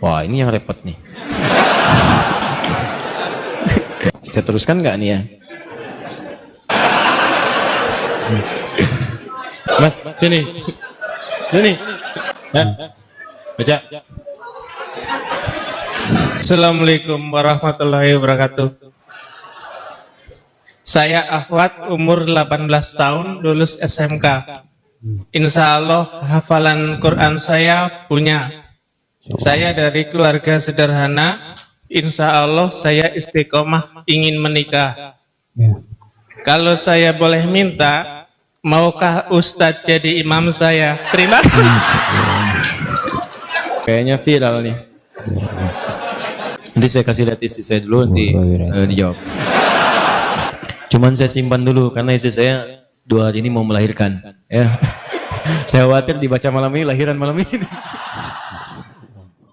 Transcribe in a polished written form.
Wah, ini yang repot nih. Saya teruskan nggak nih ya? Mas, sini. Sini. Hah? Baca. Assalamualaikum warahmatullahi wabarakatuh. Saya Ahwat, umur 18 tahun, lulus SMK. Insya Allah hafalan Quran saya punya. Saya dari keluarga sederhana. Insya Allah saya istiqomah ingin menikah. Kalau saya boleh minta, maukah Ustadz jadi imam saya? Terima kasih. Kayaknya viral nih. Nanti saya kasih lihat istri saya dulu, nanti dijawab. Cuman saya simpan dulu karena istri saya 2 hari ini mau melahirkan. Ya, saya khawatir dibaca malam ini, lahiran malam ini.